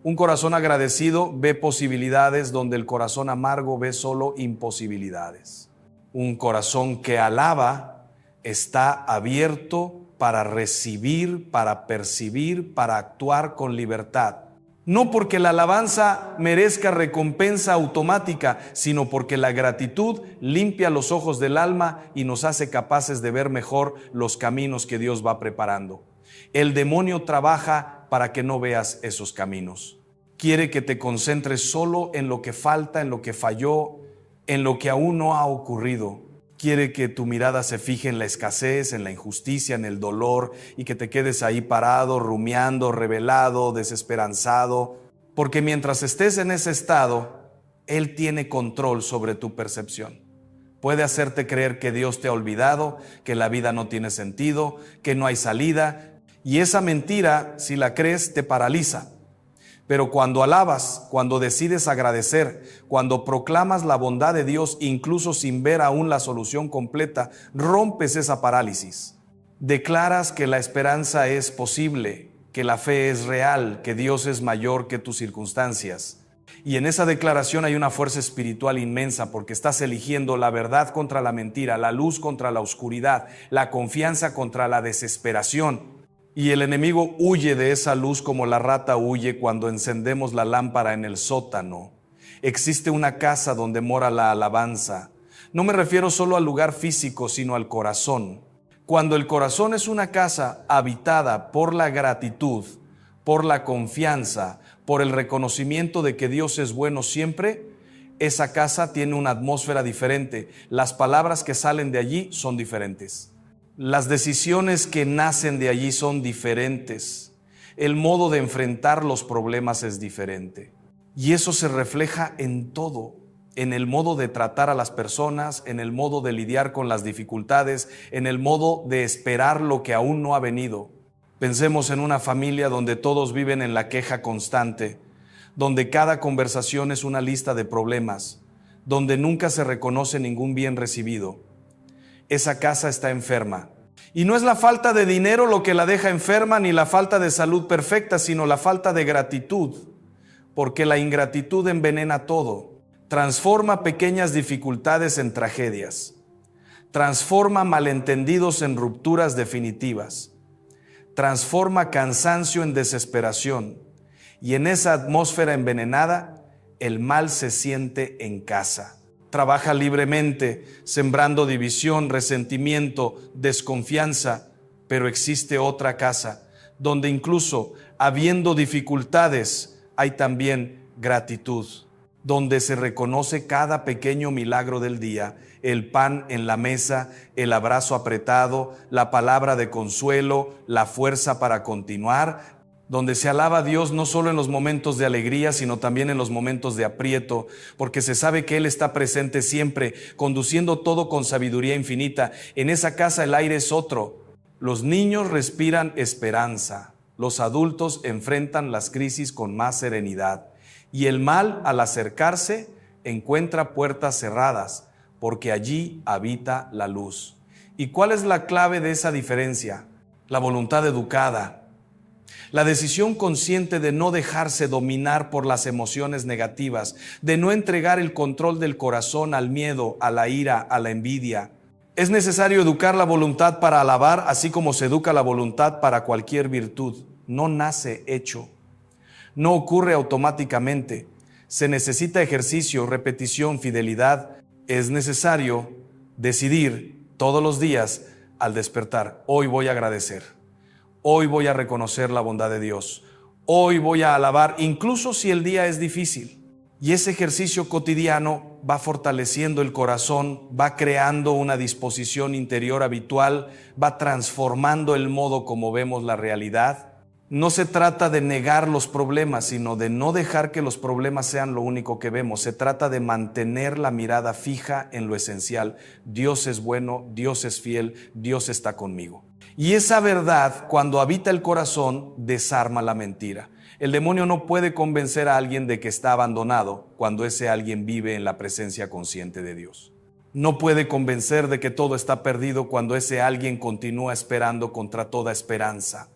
Un corazón agradecido ve posibilidades donde el corazón amargo ve solo imposibilidades. Un corazón que alaba está abierto para recibir, para percibir, para actuar con libertad. No porque la alabanza merezca recompensa automática, sino porque la gratitud limpia los ojos del alma y nos hace capaces de ver mejor los caminos que Dios va preparando. El demonio trabaja para que no veas esos caminos. Quiere que te concentres solo en lo que falta, en lo que falló, en lo que aún no ha ocurrido. Quiere que tu mirada se fije en la escasez, en la injusticia, en el dolor y que te quedes ahí parado, rumiando, rebelado, desesperanzado. Porque mientras estés en ese estado, Él tiene control sobre tu percepción. Puede hacerte creer que Dios te ha olvidado, que la vida no tiene sentido, que no hay salida. Y esa mentira, si la crees, te paraliza. Pero cuando alabas, cuando decides agradecer, cuando proclamas la bondad de Dios, incluso sin ver aún la solución completa, rompes esa parálisis. Declaras que la esperanza es posible, que la fe es real, que Dios es mayor que tus circunstancias. Y en esa declaración hay una fuerza espiritual inmensa porque estás eligiendo la verdad contra la mentira, la luz contra la oscuridad, la confianza contra la desesperación. Y el enemigo huye de esa luz como la rata huye cuando encendemos la lámpara en el sótano. Existe una casa donde mora la alabanza. No me refiero solo al lugar físico, sino al corazón. Cuando el corazón es una casa habitada por la gratitud, por la confianza, por el reconocimiento de que Dios es bueno siempre, esa casa tiene una atmósfera diferente. Las palabras que salen de allí son diferentes. Las decisiones que nacen de allí son diferentes. El modo de enfrentar los problemas es diferente. Y eso se refleja en todo, en el modo de tratar a las personas, en el modo de lidiar con las dificultades, en el modo de esperar lo que aún no ha venido. Pensemos en una familia donde todos viven en la queja constante, donde cada conversación es una lista de problemas, donde nunca se reconoce ningún bien recibido. Esa casa está enferma. Y no es la falta de dinero lo que la deja enferma, ni la falta de salud perfecta, sino la falta de gratitud, porque la ingratitud envenena todo. Transforma pequeñas dificultades en tragedias. Transforma malentendidos en rupturas definitivas. Transforma cansancio en desesperación. Y en esa atmósfera envenenada, el mal se siente en casa. Trabaja libremente, sembrando división, resentimiento, desconfianza, pero existe otra casa, donde incluso habiendo dificultades, hay también gratitud, donde se reconoce cada pequeño milagro del día, el pan en la mesa, el abrazo apretado, la palabra de consuelo, la fuerza para continuar, donde se alaba a Dios no solo en los momentos de alegría, sino también en los momentos de aprieto, porque se sabe que Él está presente siempre, conduciendo todo con sabiduría infinita. En esa casa el aire es otro. Los niños respiran esperanza, los adultos enfrentan las crisis con más serenidad, y el mal, al acercarse, encuentra puertas cerradas, porque allí habita la luz. ¿Y cuál es la clave de esa diferencia? La voluntad educada. La decisión consciente de no dejarse dominar por las emociones negativas, de no entregar el control del corazón al miedo, a la ira, a la envidia. Es necesario educar la voluntad para alabar, así como se educa la voluntad para cualquier virtud. No nace hecho. No ocurre automáticamente. Se necesita ejercicio, repetición, fidelidad. Es necesario decidir todos los días al despertar. Hoy voy a agradecer. Hoy voy a reconocer la bondad de Dios. Hoy voy a alabar, incluso si el día es difícil. Y ese ejercicio cotidiano va fortaleciendo el corazón, va creando una disposición interior habitual, va transformando el modo como vemos la realidad. No se trata de negar los problemas, sino de no dejar que los problemas sean lo único que vemos. Se trata de mantener la mirada fija en lo esencial. Dios es bueno, Dios es fiel, Dios está conmigo. Y esa verdad, cuando habita el corazón, desarma la mentira. El demonio no puede convencer a alguien de que está abandonado cuando ese alguien vive en la presencia consciente de Dios. No puede convencer de que todo está perdido cuando ese alguien continúa esperando contra toda esperanza.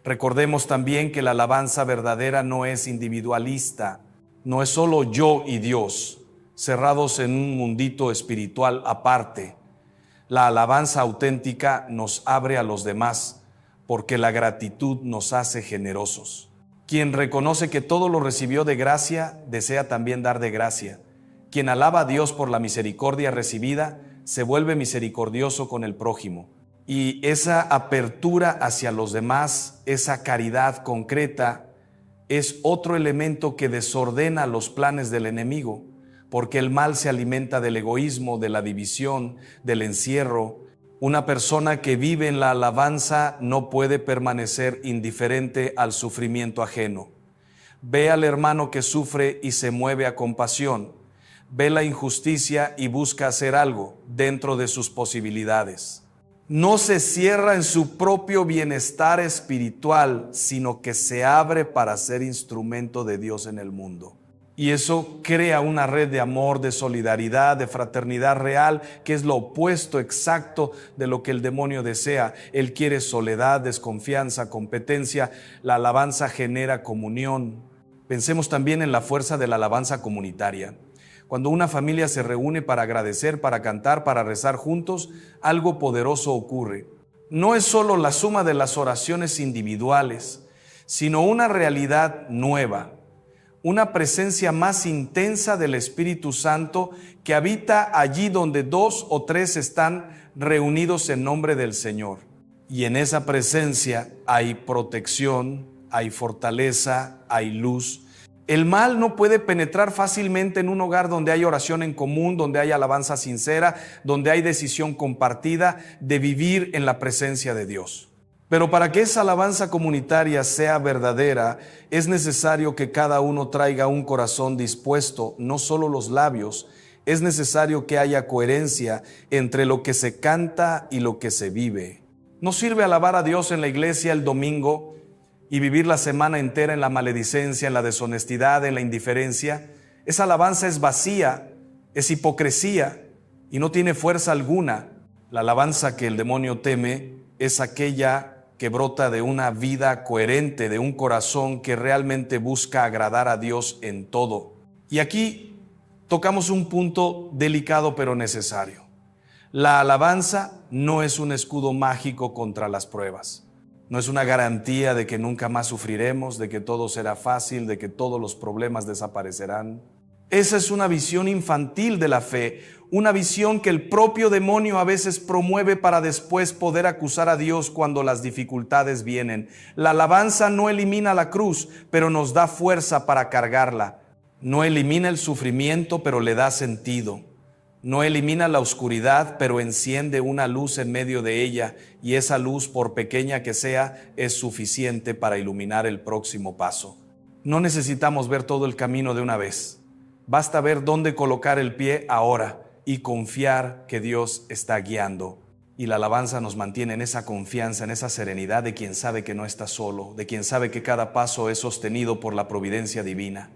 Recordemos también que la alabanza verdadera no es individualista, no es solo yo y Dios, cerrados en un mundito espiritual aparte. La alabanza auténtica nos abre a los demás, porque la gratitud nos hace generosos. Quien reconoce que todo lo recibió de gracia, desea también dar de gracia. Quien alaba a Dios por la misericordia recibida, se vuelve misericordioso con el prójimo. Y esa apertura hacia los demás, esa caridad concreta, es otro elemento que desordena los planes del enemigo, porque el mal se alimenta del egoísmo, de la división, del encierro. Una persona que vive en la alabanza no puede permanecer indiferente al sufrimiento ajeno. Ve al hermano que sufre y se mueve a compasión. Ve la injusticia y busca hacer algo dentro de sus posibilidades. No se cierra en su propio bienestar espiritual, sino que se abre para ser instrumento de Dios en el mundo. Y eso crea una red de amor, de solidaridad, de fraternidad real, que es lo opuesto exacto de lo que el demonio desea. Él quiere soledad, desconfianza, competencia. La alabanza genera comunión. Pensemos también en la fuerza de la alabanza comunitaria. Cuando una familia se reúne para agradecer, para cantar, para rezar juntos, algo poderoso ocurre. No es solo la suma de las oraciones individuales, sino una realidad nueva, una presencia más intensa del Espíritu Santo que habita allí donde 2 o 3 están reunidos en nombre del Señor. Y en esa presencia hay protección, hay fortaleza, hay luz. El mal no puede penetrar fácilmente en un hogar donde hay oración en común, donde hay alabanza sincera, donde hay decisión compartida de vivir en la presencia de Dios. Pero para que esa alabanza comunitaria sea verdadera, es necesario que cada uno traiga un corazón dispuesto, no solo los labios. Es necesario que haya coherencia entre lo que se canta y lo que se vive. No sirve alabar a Dios en la iglesia el domingo y vivir la semana entera en la maledicencia, en la deshonestidad, en la indiferencia. Esa alabanza es vacía, es hipocresía y no tiene fuerza alguna. La alabanza que el demonio teme es aquella que brota de una vida coherente, de un corazón que realmente busca agradar a Dios en todo. Y aquí tocamos un punto delicado pero necesario. La alabanza no es un escudo mágico contra las pruebas. No es una garantía de que nunca más sufriremos, de que todo será fácil, de que todos los problemas desaparecerán. Esa es una visión infantil de la fe, una visión que el propio demonio a veces promueve para después poder acusar a Dios cuando las dificultades vienen. La alabanza no elimina la cruz, pero nos da fuerza para cargarla. No elimina el sufrimiento, pero le da sentido. No elimina la oscuridad, pero enciende una luz en medio de ella, y esa luz, por pequeña que sea, es suficiente para iluminar el próximo paso. No necesitamos ver todo el camino de una vez. Basta ver dónde colocar el pie ahora y confiar que Dios está guiando. Y la alabanza nos mantiene en esa confianza, en esa serenidad de quien sabe que no está solo, de quien sabe que cada paso es sostenido por la providencia divina.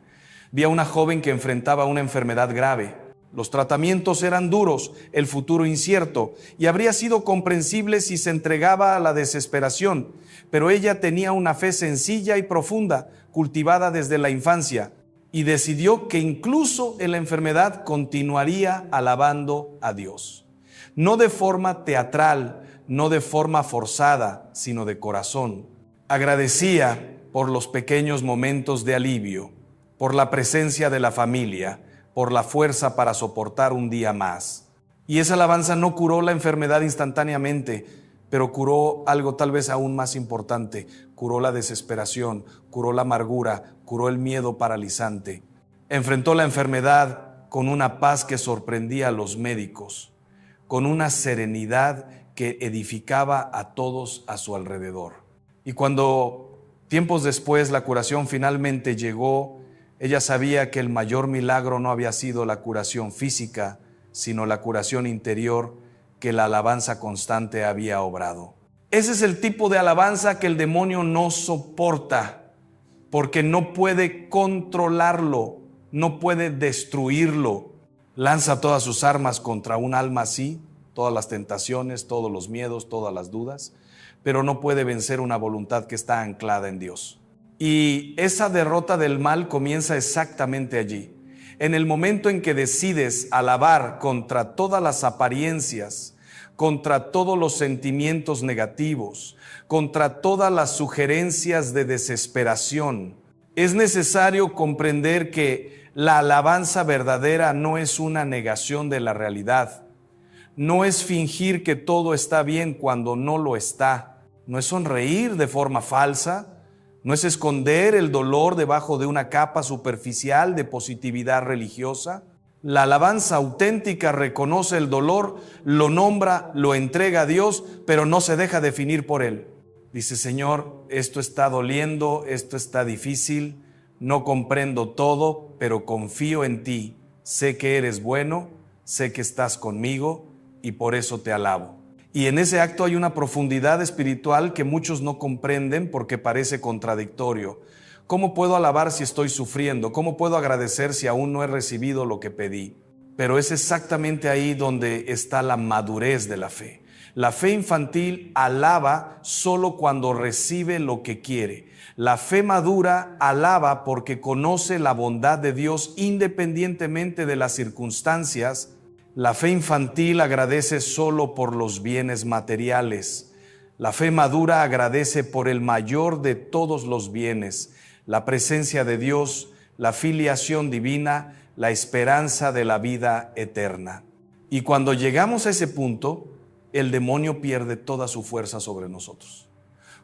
Vi a una joven que enfrentaba una enfermedad grave. Los tratamientos eran duros, el futuro incierto, y habría sido comprensible si se entregaba a la desesperación, pero ella tenía una fe sencilla y profunda, cultivada desde la infancia, y decidió que incluso en la enfermedad continuaría alabando a Dios. No de forma teatral, no de forma forzada, sino de corazón. Agradecía por los pequeños momentos de alivio, por la presencia de la familia, por la fuerza para soportar un día más. Y esa alabanza no curó la enfermedad instantáneamente, pero curó algo tal vez aún más importante. Curó la desesperación, curó la amargura, curó el miedo paralizante. Enfrentó la enfermedad con una paz que sorprendía a los médicos, con una serenidad que edificaba a todos a su alrededor. Y cuando tiempos después la curación finalmente llegó, ella sabía que el mayor milagro no había sido la curación física, sino la curación interior que la alabanza constante había obrado. Ese es el tipo de alabanza que el demonio no soporta, porque no puede controlarlo, no puede destruirlo. Lanza todas sus armas contra un alma así, todas las tentaciones, todos los miedos, todas las dudas, pero no puede vencer una voluntad que está anclada en Dios. Y esa derrota del mal comienza exactamente allí. En el momento en que decides alabar contra todas las apariencias, contra todos los sentimientos negativos, contra todas las sugerencias de desesperación, es necesario comprender que la alabanza verdadera no es una negación de la realidad. No es fingir que todo está bien cuando no lo está. No es sonreír de forma falsa. No es esconder el dolor debajo de una capa superficial de positividad religiosa. La alabanza auténtica reconoce el dolor, lo nombra, lo entrega a Dios, pero no se deja definir por él. Dice: Señor, esto está doliendo, esto está difícil, no comprendo todo, pero confío en ti. Sé que eres bueno, sé que estás conmigo y por eso te alabo. Y en ese acto hay una profundidad espiritual que muchos no comprenden porque parece contradictorio. ¿Cómo puedo alabar si estoy sufriendo? ¿Cómo puedo agradecer si aún no he recibido lo que pedí? Pero es exactamente ahí donde está la madurez de la fe. La fe infantil alaba solo cuando recibe lo que quiere. La fe madura alaba porque conoce la bondad de Dios independientemente de las circunstancias. La fe infantil agradece solo por los bienes materiales. La fe madura agradece por el mayor de todos los bienes, la presencia de Dios, la filiación divina, la esperanza de la vida eterna. Y cuando llegamos a ese punto, el demonio pierde toda su fuerza sobre nosotros.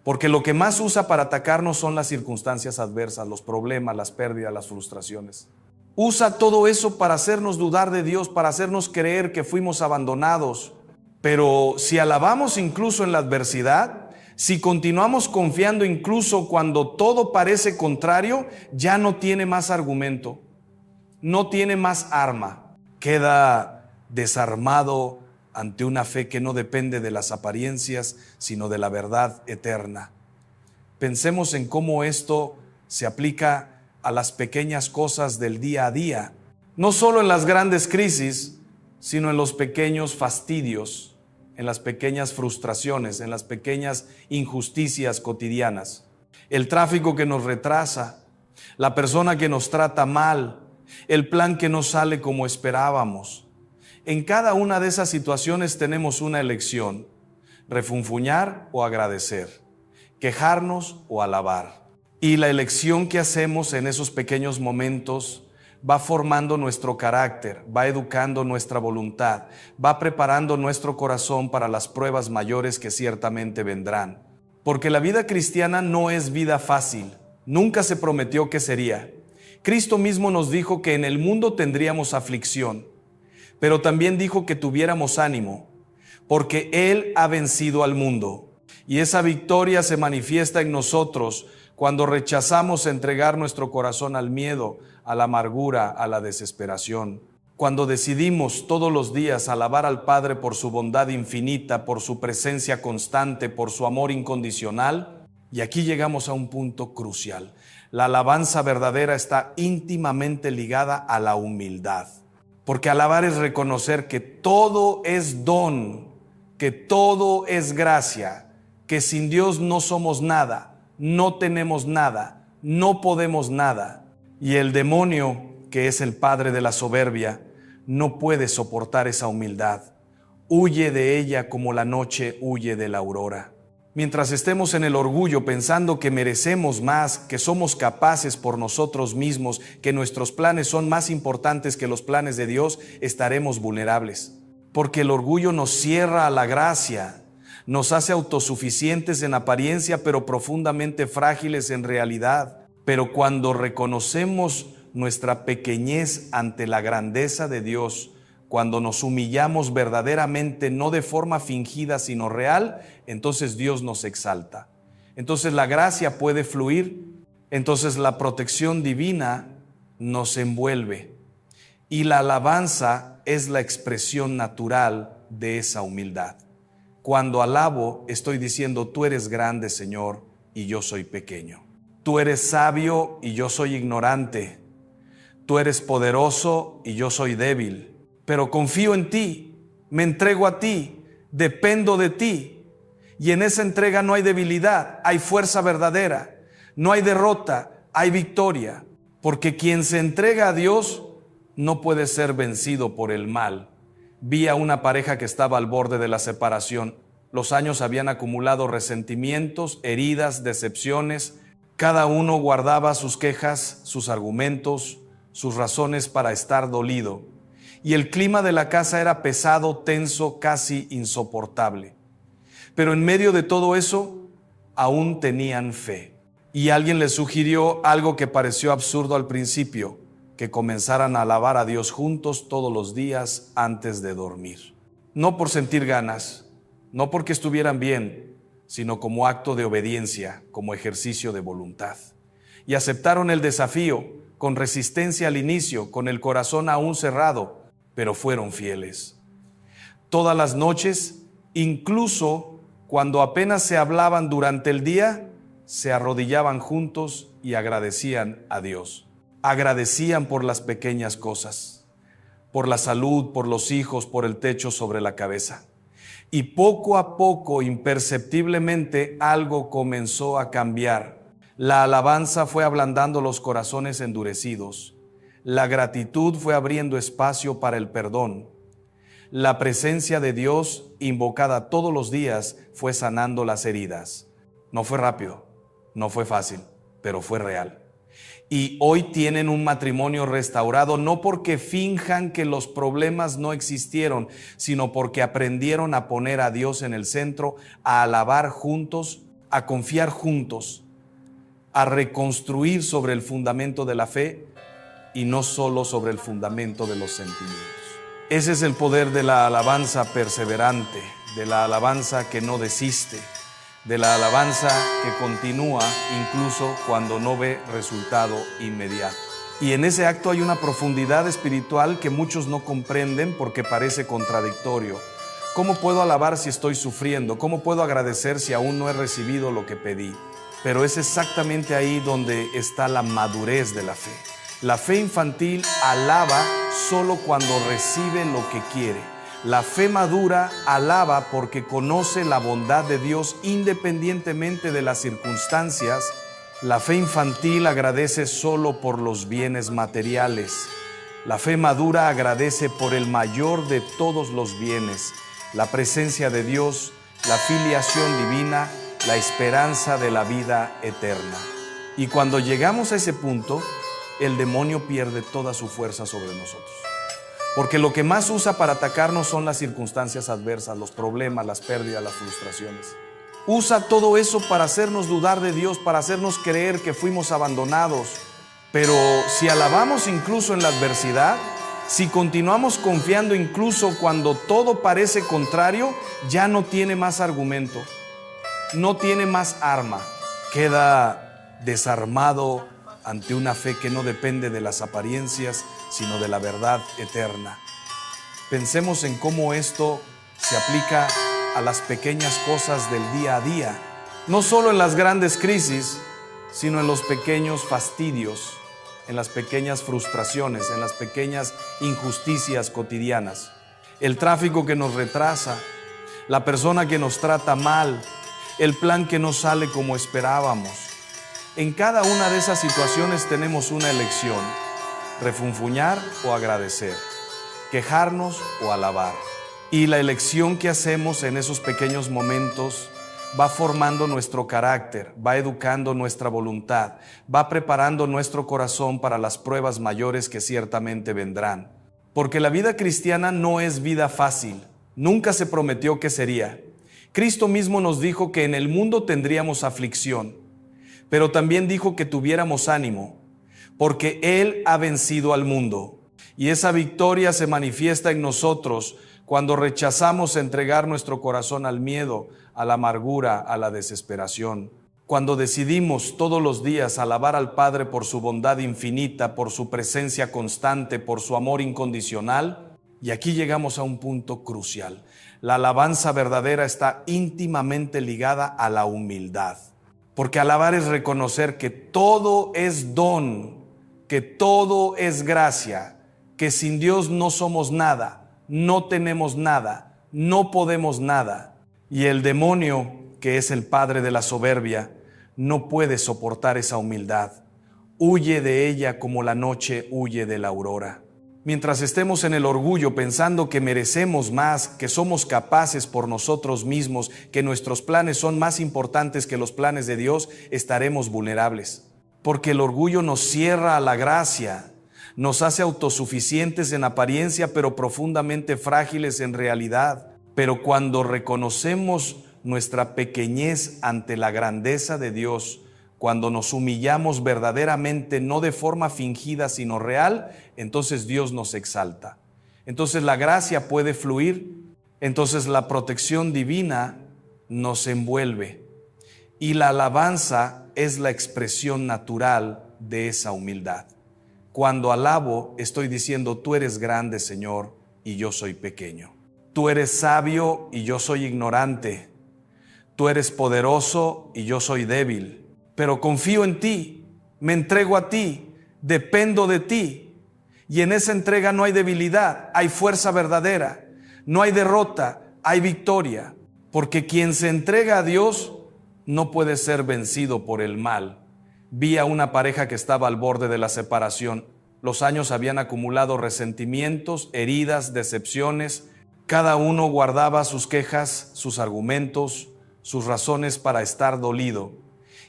Porque lo que más usa para atacarnos son las circunstancias adversas, los problemas, las pérdidas, las frustraciones. Usa todo eso para hacernos dudar de Dios, para hacernos creer que fuimos abandonados. Pero si alabamos incluso en la adversidad, Si continuamos confiando incluso cuando todo parece contrario, ya no tiene más argumento, no tiene más arma. Queda desarmado ante una fe que no depende de las apariencias, sino de la verdad eterna. Pensemos en cómo esto se aplica a las pequeñas cosas del día a día, no solo en las grandes crisis, sino en los pequeños fastidios, en las pequeñas frustraciones, en las pequeñas injusticias cotidianas. El tráfico que nos retrasa, la persona que nos trata mal, el plan que no sale como esperábamos. En cada una de esas situaciones tenemos una elección: refunfuñar o agradecer, quejarnos o alabar. Y la elección que hacemos en esos pequeños momentos va formando nuestro carácter, va educando nuestra voluntad, va preparando nuestro corazón para las pruebas mayores que ciertamente vendrán. Porque la vida cristiana no es vida fácil, nunca se prometió que sería. Cristo mismo nos dijo que en el mundo tendríamos aflicción, pero también dijo que tuviéramos ánimo, porque Él ha vencido al mundo. Y esa victoria se manifiesta en nosotros cuando rechazamos entregar nuestro corazón al miedo, a la amargura, a la desesperación. Cuando decidimos todos los días alabar al Padre por su bondad infinita, por su presencia constante, por su amor incondicional. Y aquí llegamos a un punto crucial. La alabanza verdadera está íntimamente ligada a la humildad. Porque alabar es reconocer que todo es don, que todo es gracia, que sin Dios no somos nada, no tenemos nada, no podemos nada. Y el demonio, que es el padre de la soberbia, no puede soportar esa humildad. Huye de ella como la noche huye de la aurora. Mientras estemos en el orgullo pensando que merecemos más, que somos capaces por nosotros mismos, que nuestros planes son más importantes que los planes de Dios, estaremos vulnerables. Porque el orgullo nos cierra a la gracia, nos hace autosuficientes en apariencia, pero profundamente frágiles en realidad. Pero cuando reconocemos nuestra pequeñez ante la grandeza de Dios, cuando nos humillamos verdaderamente, no de forma fingida, sino real, entonces Dios nos exalta. Entonces la gracia puede fluir, entonces la protección divina nos envuelve. Y la alabanza es la expresión natural de esa humildad. Cuando alabo, estoy diciendo: tú eres grande, Señor, y yo soy pequeño. Tú eres sabio y yo soy ignorante. Tú eres poderoso y yo soy débil. Pero confío en ti, me entrego a ti, dependo de ti. Y en esa entrega no hay debilidad, hay fuerza verdadera. No hay derrota, hay victoria. Porque quien se entrega a Dios no puede ser vencido por el mal. Vi a una pareja que estaba al borde de la separación. Los años habían acumulado resentimientos, heridas, decepciones. Cada uno guardaba sus quejas, sus argumentos, sus razones para estar dolido. Y el clima de la casa era pesado, tenso, casi insoportable. Pero en medio de todo eso, aún tenían fe. Y alguien les sugirió algo que pareció absurdo al principio: que comenzaran a alabar a Dios juntos todos los días antes de dormir. No por sentir ganas, no porque estuvieran bien, sino como acto de obediencia, como ejercicio de voluntad. Y aceptaron el desafío, con resistencia al inicio, con el corazón aún cerrado, pero fueron fieles. Todas las noches, incluso cuando apenas se hablaban durante el día, se arrodillaban juntos y agradecían a Dios. Agradecían por las pequeñas cosas, por la salud, por los hijos, por el techo sobre la cabeza. Y poco a poco, imperceptiblemente, algo comenzó a cambiar. La alabanza fue ablandando los corazones endurecidos. La gratitud fue abriendo espacio para el perdón. La presencia de Dios, invocada todos los días, fue sanando las heridas. No fue rápido, no fue fácil, pero fue real. Y hoy tienen un matrimonio restaurado, no porque finjan que los problemas no existieron, sino porque aprendieron a poner a Dios en el centro, a alabar juntos, a confiar juntos, a reconstruir sobre el fundamento de la fe y no solo sobre el fundamento de los sentimientos. Ese es el poder de la alabanza perseverante, de la alabanza que no desiste, de la alabanza que continúa incluso cuando no ve resultado inmediato. Y en ese acto hay una profundidad espiritual que muchos no comprenden porque parece contradictorio. ¿Cómo puedo alabar si estoy sufriendo? ¿Cómo puedo agradecer si aún no he recibido lo que pedí? Pero es exactamente ahí donde está la madurez de la fe. La fe infantil alaba solo cuando recibe lo que quiere. La fe madura alaba porque conoce la bondad de Dios independientemente de las circunstancias. La fe infantil agradece solo por los bienes materiales. La fe madura agradece por el mayor de todos los bienes, la presencia de Dios, la filiación divina, la esperanza de la vida eterna. Y cuando llegamos a ese punto, el demonio pierde toda su fuerza sobre nosotros. Porque lo que más usa para atacarnos son las circunstancias adversas, los problemas, las pérdidas, las frustraciones. Usa todo eso para hacernos dudar de Dios, para hacernos creer que fuimos abandonados. Pero si alabamos incluso en la adversidad, si continuamos confiando incluso cuando todo parece contrario, ya no tiene más argumento, no tiene más arma. Queda desarmado ante una fe que no depende de las apariencias, sino de la verdad eterna. Pensemos en cómo esto se aplica a las pequeñas cosas del día a día, no solo en las grandes crisis, sino en los pequeños fastidios, en las pequeñas frustraciones, en las pequeñas injusticias cotidianas. El tráfico que nos retrasa, la persona que nos trata mal, el plan que no sale como esperábamos. En cada una de esas situaciones tenemos una elección: refunfuñar o agradecer, quejarnos o alabar. Y la elección que hacemos en esos pequeños momentos va formando nuestro carácter, va educando nuestra voluntad, va preparando nuestro corazón para las pruebas mayores que ciertamente vendrán. Porque la vida cristiana no es vida fácil, nunca se prometió que sería. Cristo mismo nos dijo que en el mundo tendríamos aflicción, pero también dijo que tuviéramos ánimo, porque Él ha vencido al mundo. Y esa victoria se manifiesta en nosotros cuando rechazamos entregar nuestro corazón al miedo, a la amargura, a la desesperación. Cuando decidimos todos los días alabar al Padre por su bondad infinita, por su presencia constante, por su amor incondicional. Y aquí llegamos a un punto crucial. La alabanza verdadera está íntimamente ligada a la humildad. Porque alabar es reconocer que todo es don, que todo es gracia, que sin Dios no somos nada. No tenemos nada, no podemos nada. Y el demonio, que es el padre de la soberbia, no puede soportar esa humildad. Huye de ella como la noche huye de la aurora. Mientras estemos en el orgullo pensando que merecemos más, que somos capaces por nosotros mismos, que nuestros planes son más importantes que los planes de Dios, estaremos vulnerables. Porque el orgullo nos cierra a la gracia. Nos hace autosuficientes en apariencia, pero profundamente frágiles en realidad. Pero cuando reconocemos nuestra pequeñez ante la grandeza de Dios, cuando nos humillamos verdaderamente, no de forma fingida, sino real, entonces Dios nos exalta. Entonces la gracia puede fluir, entonces la protección divina nos envuelve. Y la alabanza es la expresión natural de esa humildad. Cuando alabo, estoy diciendo: tú eres grande, Señor, y yo soy pequeño. Tú eres sabio y yo soy ignorante. Tú eres poderoso y yo soy débil. Pero confío en ti, me entrego a ti, dependo de ti. Y en esa entrega no hay debilidad, hay fuerza verdadera. No hay derrota, hay victoria. Porque quien se entrega a Dios no puede ser vencido por el mal. Vi a una pareja que estaba al borde de la separación. Los años habían acumulado resentimientos, heridas, decepciones. Cada uno guardaba sus quejas, sus argumentos, sus razones para estar dolido.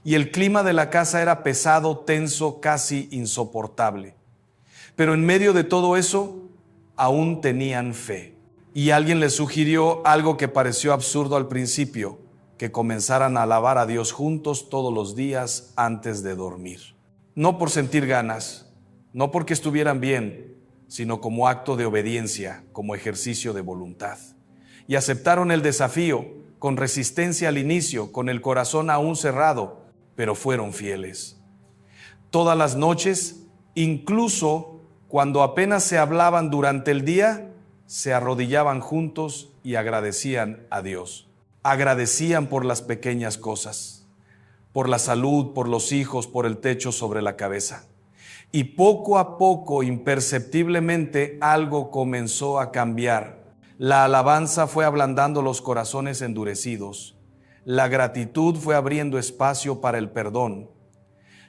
Y el clima de la casa era pesado, tenso, casi insoportable. Pero en medio de todo eso, aún tenían fe. Y alguien les sugirió algo que pareció absurdo al principio: que comenzaran a alabar a Dios juntos todos los días antes de dormir. No por sentir ganas, no porque estuvieran bien, sino como acto de obediencia, como ejercicio de voluntad. Y aceptaron el desafío, con resistencia al inicio, con el corazón aún cerrado, pero fueron fieles. Todas las noches, incluso cuando apenas se hablaban durante el día, se arrodillaban juntos y agradecían a Dios. Agradecían por las pequeñas cosas, por la salud, por los hijos, por el techo sobre la cabeza. Y poco a poco, imperceptiblemente, algo comenzó a cambiar. La alabanza fue ablandando los corazones endurecidos. La gratitud fue abriendo espacio para el perdón.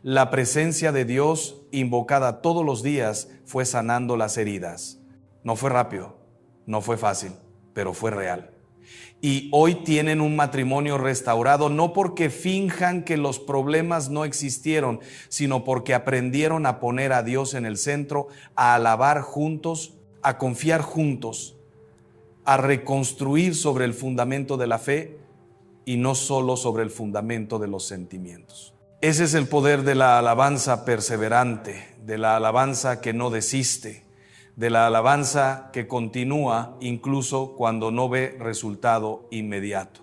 La presencia de Dios, invocada todos los días, fue sanando las heridas. No fue rápido, no fue fácil, pero fue real. Y hoy tienen un matrimonio restaurado, no porque finjan que los problemas no existieron, sino porque aprendieron a poner a Dios en el centro, a alabar juntos, a confiar juntos, a reconstruir sobre el fundamento de la fe y no solo sobre el fundamento de los sentimientos. Ese es el poder de la alabanza perseverante, de la alabanza que no desiste, de la alabanza que continúa incluso cuando no ve resultado inmediato.